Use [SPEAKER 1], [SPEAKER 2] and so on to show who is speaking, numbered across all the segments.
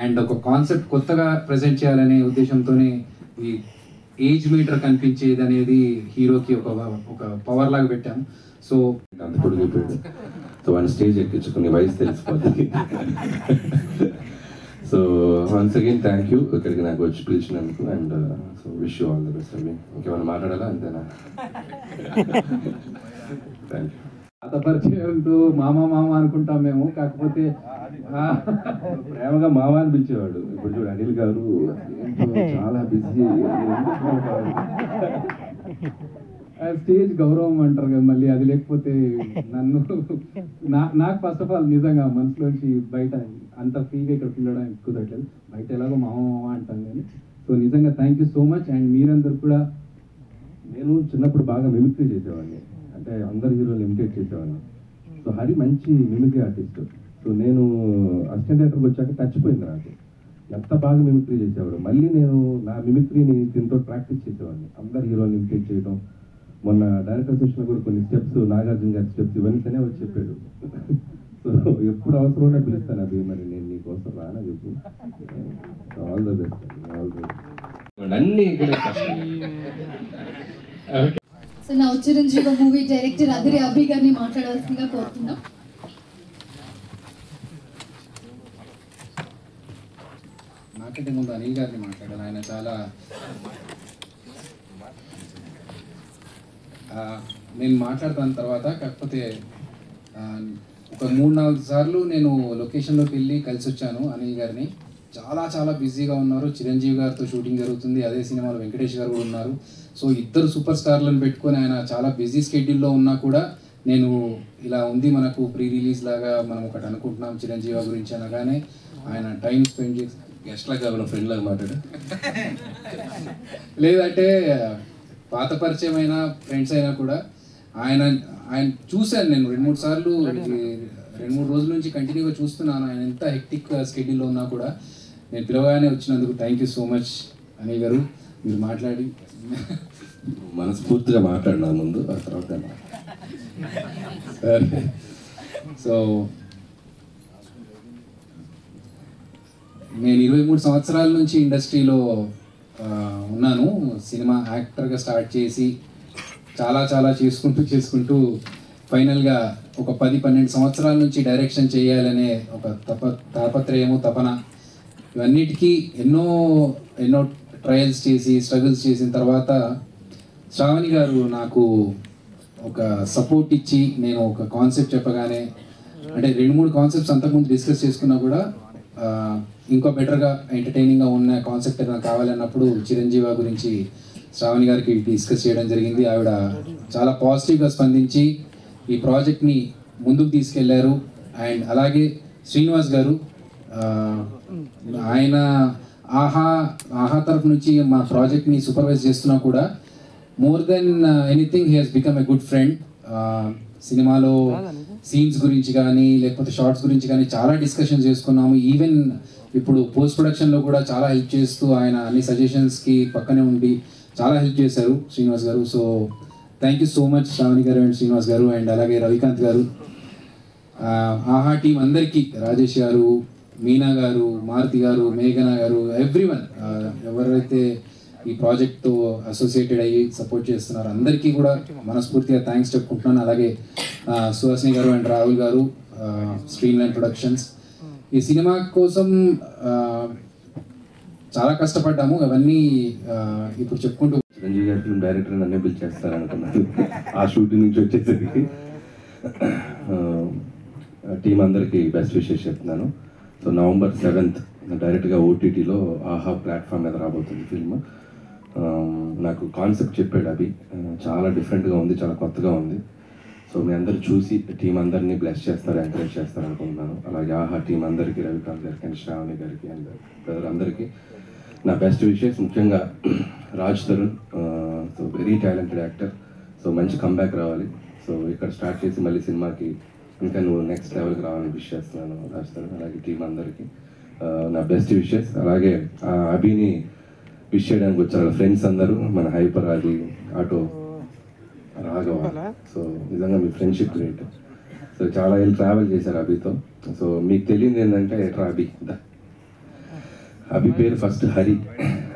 [SPEAKER 1] And ఒక concept కొత్తగా present చేయాలనే ఉద్దేశంతోనే ఈ ఏజ్ మీటర్ కనిపించేది అనేది హీరోకి ఒక పవర్ లాగా పెట్టాము. సో
[SPEAKER 2] అంత పొడిగిపోయాడు. సో వన్ స్టేజ్ ఎక్కించుకుని వయసు తెలిసిపోతుంది. So once again thank you ఇక్కడికి నాకు వచ్చి పిలిచినందుకు. And so wish you all the best. అవి ఇంకేమైనా మాట్లాడాలా? అంతేనా? Thank you.
[SPEAKER 1] పాత పరిచయంతో మామ అనుకుంటాం మేము, కాకపోతే
[SPEAKER 2] ప్రేమగా మామ అని పిలిచేవాడు. ఇప్పుడు చూడు అనిల్ గారు చాలా బిజీ.
[SPEAKER 1] స్టేజ్ గౌరవం అంటారు కదా, మళ్ళీ అది లేకపోతే నన్ను నాకు ఫస్ట్ ఆఫ్ ఆల్ నిజంగా మనసులోంచి బయట అంత ఫ్రీగా ఇక్కడ పిల్లడానికి కుదరట్లేదు. బయట ఎలాగో మామ అంటాం కానీ. సో నిజంగా thank you so much. And మీరందరూ కూడా,
[SPEAKER 2] నేను చిన్నప్పుడు బాగా మిమిక్రీ చేసేవాడిని, అంటే అందరు హీరోలు ఇమిటేట్ చేసేవాడిని. సో హరి మంచి మిమిక్రీ ఆర్టిస్ట్. సో నేను అసిస్టెంట్ డైరెక్టర్కి వచ్చాక చచ్చిపోయింది నాకు, ఎంత బాగా మిమిక్రీ చేసేవాడు. మళ్ళీ నేను నా మిమిక్రీని దీంతో ప్రాక్టీస్ చేసేవాడిని, అందరు హీరోలు ఇమిటేట్ చేయడం. మొన్న డైరెక్టర్ సెషన్ కూడా కొన్ని స్టెప్స్, నాగార్జున గారి స్టెప్స్ ఇవన్నీ తనే వచ్చి చెప్పాడు. సో ఎప్పుడు అవసరమైనా పిలుస్తాను అవి, మరి నేను నీకోసం రానా చెప్పు. All the best. All the best. అన్నీ
[SPEAKER 3] సో నా చిరంజీవి మూవీ డైరెక్టర్ అదిరి అభి గారిని మాట్లాడాల్సిందిగా కోరుతున్నాం.
[SPEAKER 1] నాకంటే ముందు అనిల్ గారిని మాట్లాడాలి. ఆయన చాలా నేను మాట్లాడతాను తర్వాత. కాకపోతే ఒక 3-4 సార్లు నేను లొకేషన్లోకి వెళ్ళి కలిసి వచ్చాను అనిల్ గారిని. చాలా బిజీగా ఉన్నారు. చిరంజీవి గారితో షూటింగ్ జరుగుతుంది, అదే సినిమాలో వెంకటేష్ గారు కూడా ఉన్నారు. సో ఇద్దరు సూపర్ స్టార్లను పెట్టుకొని ఆయన చాలా బిజీ స్కెడ్యూల్లో ఉన్నా కూడా నేను ఇలా ఉంది మనకు ప్రీ రిలీజ్ లాగా మనం ఒకటి అనుకుంటున్నాం చిరంజీవి గురించి అనగానే ఆయన టైం స్పెండ్ చేసి
[SPEAKER 2] గెస్ట్ లాగా కావాలి, ఫ్రెండ్ లాగా మాట్లాడు.
[SPEAKER 1] లేదంటే పాత పరిచయం అయినా ఫ్రెండ్స్ అయినా కూడా ఆయన చూశాను నేను 2-3 సార్లు, 2-3 రోజుల నుంచి కంటిన్యూగా చూస్తున్నాను. ఆయన ఎంత హెక్టిక్ స్కెడ్యూల్లో ఉన్నా కూడా నేను పిలవగానే వచ్చినందుకు thank you so much Anil గారు. మీరు మాట్లాడి
[SPEAKER 2] మనస్ఫూర్తిగా మాట్లాడినా ముందు, ఆ తర్వాత
[SPEAKER 1] సరే. సో నేను 23 సంవత్సరాల నుంచి ఇండస్ట్రీలో ఉన్నాను. సినిమా యాక్టర్గా స్టార్ట్ చేసి చాలా చేసుకుంటూ ఫైనల్గా ఒక 10-12 సంవత్సరాల నుంచి డైరెక్షన్ చేయాలనే ఒక తాపత్రయము, తపన, ఇవన్నిటికీ ఎన్నో ట్రయల్స్ చేసి స్ట్రగుల్స్ చేసిన తర్వాత శ్రావణి గారు నాకు ఒక సపోర్ట్ ఇచ్చి, నేను ఒక కాన్సెప్ట్ చెప్పగానే, అంటే 2-3 కాన్సెప్ట్స్ అంతకుముందు డిస్కస్ చేసుకున్నా కూడా ఇంకో బెటర్గా ఎంటర్టైనింగ్గా ఉన్న కాన్సెప్ట్ ఏదైనా కావాలన్నప్పుడు చిరంజీవి గురించి శ్రావణి గారికి డిస్కస్ చేయడం జరిగింది. ఆవిడ చాలా పాజిటివ్గా స్పందించి ఈ ప్రాజెక్ట్ని ముందుకు తీసుకెళ్లారు. అండ్ అలాగే శ్రీనివాస్ గారు, ఆయన ఆహా తరఫు నుంచి మా ప్రాజెక్ట్ని సూపర్వైజ్ చేస్తున్నా కూడా more than anything he has become a good friend. సినిమాలో సీన్స్ గురించి కానీ లేకపోతే షార్ట్స్ గురించి కానీ చాలా డిస్కషన్ చేసుకున్నాము. ఈవెన్ ఇప్పుడు పోస్ట్ ప్రొడక్షన్లో కూడా చాలా హెల్ప్ చేస్తూ ఆయన అన్ని సజెషన్స్కి పక్కనే ఉండి చాలా హెల్ప్ చేశారు శ్రీనివాస్ గారు. So thank you so much Sravani గారు అండ్ శ్రీనివాస్ గారు. అండ్ అలాగే రవికాంత్ గారు, ఆహా టీం అందరికీ, రాజేష్ గారు, మీనా గారు, మారుతి గారు, మేఘన గారు, ఎవ్రీవన్ ఎవరైతే ఈ ప్రాజెక్ట్తో అసోసియేటెడ్ అయ్యి సపోర్ట్ చేస్తున్నారు అందరికీ కూడా మనస్ఫూర్తిగా థ్యాంక్స్ చెప్పుకుంటున్నాను. అలాగే సుహాసిని గారు అండ్ రాహుల్ గారు, స్ట్రీమ్ లైన్ ప్రొడక్షన్స్. ఈ సినిమా కోసం చాలా కష్టపడ్డాము. అవన్నీ ఇప్పుడు చెప్పుకుంటూ
[SPEAKER 2] చిరంజీవి గారి ఫిల్మ్ డైరెక్టర్ నన్నే పిలిచేస్తారనుకున్నాను ఆ షూటింగ్ నుంచి వచ్చేసరికి. టీం అందరికీ బెస్ట్ విషెస్ చెప్తున్నాను. సో November 7th డైరెక్ట్గా ఓటీటీలో ఆహా ప్లాట్ఫామ్ మీద రాబోతుంది ఫిల్మ్. నాకు కాన్సెప్ట్ చెప్పాడు అభి, చాలా డిఫరెంట్గా ఉంది, చాలా కొత్తగా ఉంది. సో మీ అందరు చూసి టీం అందరినీ బ్లెస్ చేస్తారు, ఎంకరేజ్ చేస్తారు అనుకుంటున్నాను. అలాగే ఆహా టీం అందరికీ, రవికాంత్ గారికి అండ్ శ్రావణి గారికి అండ్ బ్రదర్ అందరికీ నా బెస్ట్ విషెస్. ముఖ్యంగా Raj Tarun, so very talented actor. So మంచి కంబ్యాక్ రావాలి. సో ఇక్కడ స్టార్ట్ చేసి మళ్ళీ సినిమాకి ఇంకా నువ్వు నెక్స్ట్ లెవెల్కి రావాలని విష్ చేస్తున్నాను రాజ్ తరుణ్. అలాగే టీం అందరికీ నా బెస్ట్ విషెస్. అలాగే అభిని విష్ చేయడానికి వచ్చారు ఫ్రెండ్స్ అందరూ, మన హైపర్, అది ఆటో, రాఘవ. సో నిజంగా మీ ఫ్రెండ్షిప్ గ్రేట్. సో చాలా ఏళ్ళు ట్రావెల్ చేశారు అభితో. సో మీకు తెలియదు ఏంటంటే ఎట్రా అభి అభి పేరు ఫస్ట్ హరి,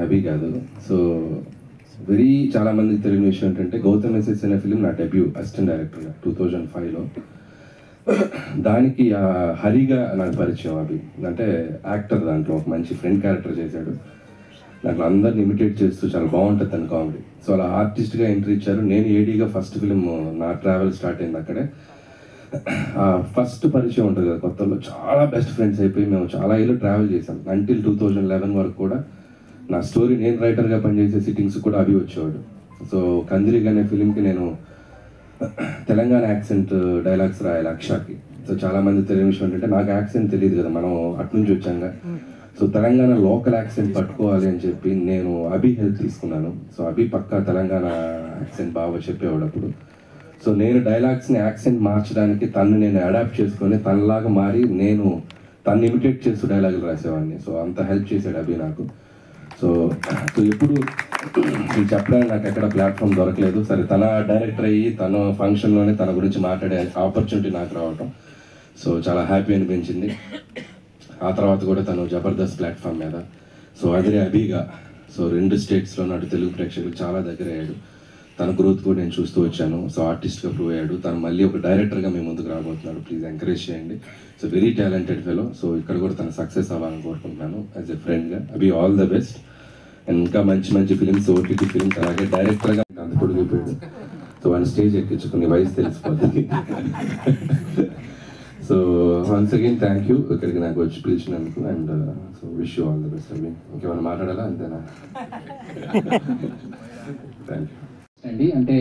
[SPEAKER 2] అభి కాదు. సో చాలా మందికి తెలియని విషయం ఏంటంటే గౌతమ్ ఎస్ఎస్ అనే ఫిలిం నా డెబ్యూ అసిస్టెంట్ డైరెక్టర్గా 2005లో. దానికి హరిగా నాకు పరిచయం. అభి అంటే యాక్టర్, దాంట్లో ఒక మంచి ఫ్రెండ్ క్యారెక్టర్ చేశాడు. దాంట్లో అందరిని ఇమిటేట్ చేస్తూ చాలా బాగుంటుంది తన కామెడీ. సో అలా ఆర్టిస్ట్గా ఎంట్రీ ఇచ్చారు. నేను ఏడీగా ఫస్ట్ ఫిలిం నా ట్రావెల్ స్టార్ట్ అయింది అక్కడే. ఫస్ట్ పరిచయం ఉంటుంది కదా కొత్తలో, చాలా బెస్ట్ ఫ్రెండ్స్ అయిపోయి మేము చాలా ఏళ్ళు ట్రావెల్ చేసాం. అంటిల్ 2011 వరకు కూడా నా స్టోరీ నేను రైటర్గా పనిచేసే సిట్టింగ్స్ కూడా అవి వచ్చేవాడు. సో కందిరిగ్ అనే ఫిలింకి నేను తెలంగాణ యాక్సెంట్ డైలాగ్స్ రాయాలి అక్షాకి. సో చాలామంది తెలియని విషయం ఏంటంటే నాకు యాక్సెంట్ తెలియదు కదా, మనం అట్నుంచి వచ్చాక. సో తెలంగాణ లోకల్ యాక్సెంట్ పట్టుకోవాలి అని చెప్పి నేను అభి హెల్ప్ తీసుకున్నాను. సో అభి పక్కా తెలంగాణ యాక్సెంట్ బాగా చెప్పేవాడు అప్పుడు. సో నేను డైలాగ్స్ని యాక్సెంట్ మార్చడానికి తను నేను అడాప్ట్ చేసుకొని తనలాగా మారి నేను తను ఇమిటేట్ చేస్తూ డైలాగులు రాసేవాడిని. సో అంత హెల్ప్ చేశాడు అభి నాకు. సో ఎప్పుడు చెప్పడానికి నాకు ఎక్కడ ప్లాట్ఫామ్ దొరకలేదు. సరే తన డైరెక్టర్ అయ్యి తన ఫంక్షన్లోనే తన గురించి మాట్లాడే ఆపర్చునిటీ నాకు రావటం సో చాలా హ్యాపీ అనిపించింది. ఆ తర్వాత కూడా తను జబర్దస్త్ ప్లాట్ఫామ్ మీద సో అదే అభిగా సో 2 స్టేట్స్లో నాటు తెలుగు ప్రేక్షకులు చాలా దగ్గర అయ్యాడు. తన గ్రోత్ కూడా నేను చూస్తూ వచ్చాను. సో ఆర్టిస్ట్గా ప్రూవ్ అయ్యాడు. తను మళ్ళీ ఒక డైరెక్టర్గా మేము ముందుకు రాబోతున్నాడు. ప్లీజ్ ఎంకరేజ్ చేయండి. So very talented fellow. So ఇక్కడ కూడా తను సక్సెస్ అవ్వాలని కోరుకుంటున్నాను యాజ్ ఎ ఫ్రెండ్గా. అభి ఆల్ ద బెస్ట్. అండ్ ఇంకా మంచి మంచి ఫిలిమ్స్, ఓటీటీ ఫిలిమ్స్, అలాగే డైరెక్టర్గా అంత పొడిగిపోయాడు. సో వన్ స్టేజ్ ఎక్కించుకుని వయసు తెలిసిపోతుంది. So once again thank you ఇక్కడికి నాకు వచ్చి పిలిచినందుకు. And so wish you all the best. అవి ఇంకేమైనా మాట్లాడాలా? అంతేనా? థ్యాంక్ యూ
[SPEAKER 1] అండి. అంటే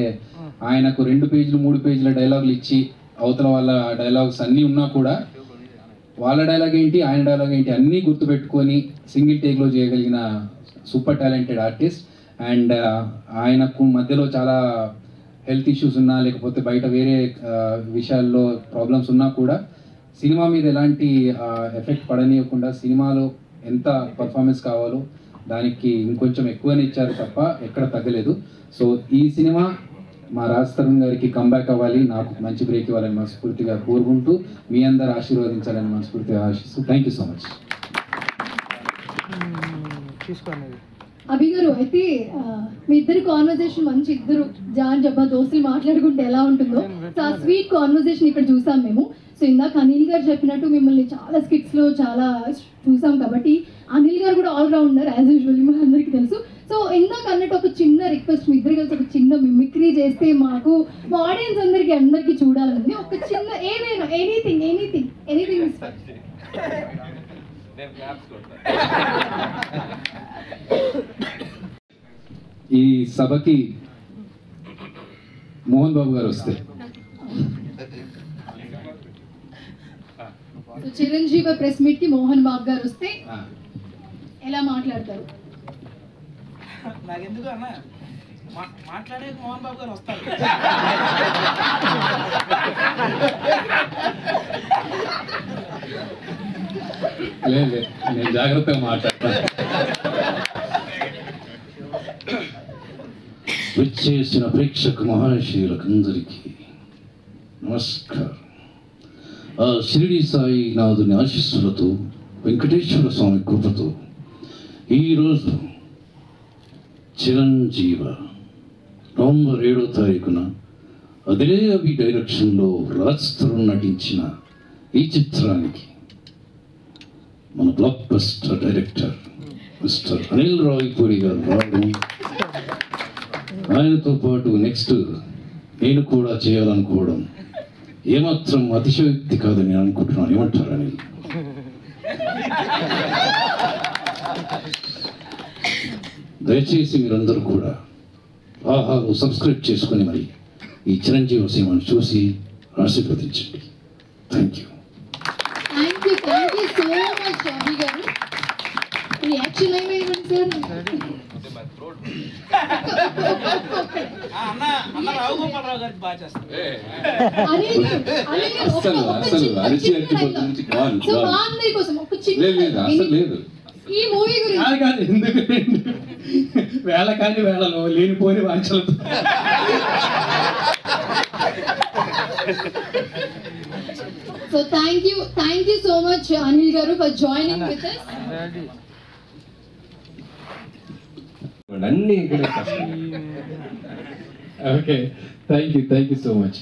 [SPEAKER 1] ఆయనకు 2 పేజీలు 3 పేజీల డైలాగులు ఇచ్చి అవతల వాళ్ళ డైలాగ్స్ అన్నీ ఉన్నా కూడా వాళ్ళ డైలాగ్ ఏంటి ఆయన డైలాగ్ ఏంటి అన్నీ గుర్తుపెట్టుకొని సింగిల్ టేక్లో చేయగలిగిన సూపర్ టాలెంటెడ్ ఆర్టిస్ట్. అండ్ ఆయనకు మధ్యలో చాలా హెల్త్ ఇష్యూస్ ఉన్నా లేకపోతే బయట వేరే విషయాల్లో ప్రాబ్లమ్స్ ఉన్నా కూడా సినిమా మీద ఎలాంటి ఎఫెక్ట్ పడనీయకుండా సినిమాలో ఎంత పర్ఫార్మెన్స్ కావాలో దానికి ఇంకొంచెం ఎక్కువనే ఇచ్చారు తప్ప ఎక్కడ తగ్గలేదు. సో ఈ సినిమా మా రాజ్ తరుణ్ గారికి కంబ్యాక్ అవ్వాలి, నాకు మంచి బ్రేక్ ఇవ్వాలని మనస్ఫూర్తిగా కోరుకుంటూ మీ అందరు ఆశీర్వదించాలని మనస్ఫూర్తిగా ఆశిస్తూ thank you so much.
[SPEAKER 3] Abhi గారు, అయితే మీ ఇద్దరి కాన్వర్సేషన్ మంచి, ఇద్దరు జాన్ జబ్బా దోస్తులు మాట్లాడుకుంటే ఎలా ఉంటుందో సో ఆ స్వీట్ కాన్వర్సేషన్ ఇక్కడ చూసాం మేము. సో ఇందాక అనిల్ గారు చెప్పినట్టు మిమ్మల్ని చాలా స్కిట్స్లో చాలా చూసాం కాబట్టి అనిల్ గారు కూడా ఆల్రౌండర్ యాజ్ యూజువల్ మన అందరికీ తెలుసు. సో ఇందాక అన్నట్టు ఒక చిన్న రిక్వెస్ట్, మీ ఇద్దరు కలిసి ఒక చిన్న మిమిక్రీ చేస్తే మాకు మా ఆడియన్స్ అందరికీ చూడాలని ఒక చిన్న ఏదైనా ఎనీథింగ్ ఎనీథింగ్ ఎనీథింగ్
[SPEAKER 1] ఈ సభకి మోహన్ బాబు గారు వస్తే
[SPEAKER 3] చిరంజీవి ప్రెస్ మీట్ కి మోహన్ బాబు గారు వస్తే ఎలా మాట్లాడతారు?
[SPEAKER 4] నాకెందుకు అన్న మాట్లాడే మోహన్ బాబు గారు వస్తారు.
[SPEAKER 1] లేదు నేను జాగ్రత్తగా మాట్లాడతాను. వచ్చేసిన ప్రేక్షక మహాశయులకందరికీ నమస్కారం. ఆ షిరిడి సాయి నాథుని ఆశీస్సులతో వెంకటేశ్వర స్వామి కృపతో ఈరోజు చిరంజీవ నవంబర్ 7వ తారీఖున అదే అభి డైరెక్షన్లో రాజ్ తరుణ్ నటించిన ఈ చిత్రానికి మన block buster director mister Anil Ravipudi గారు రావడం, ఆయనతో పాటు నెక్స్ట్ నేను కూడా చేయాలనుకోవడం ఏమాత్రం అతిశయోక్తి కాదని నేను అనుకుంటున్నాను. ఏమంటారు అనిల్? దయచేసి మీరందరూ కూడా ఆహాలో సబ్స్క్రైబ్ చేసుకొని మరి ఈ చిరంజీవి సినిమాను చూసి ఆశీర్వదించండి. Thank you.
[SPEAKER 3] Thank you so much Abhi garu. Reaction అయిపోయింది సార్.
[SPEAKER 4] అన్న రావుగోపాలరావు గారికి బాగా చేస్తారు.
[SPEAKER 3] ఈ మూవీ
[SPEAKER 1] గురించి వేళ కానీ వేళలో లేనిపోని వాంఛలతో
[SPEAKER 3] so thank you so much Anil garu for joining with us.
[SPEAKER 2] చెప్పండి, అన్ని ఇక్కడ కష్టం.
[SPEAKER 1] Okay, thank you so much.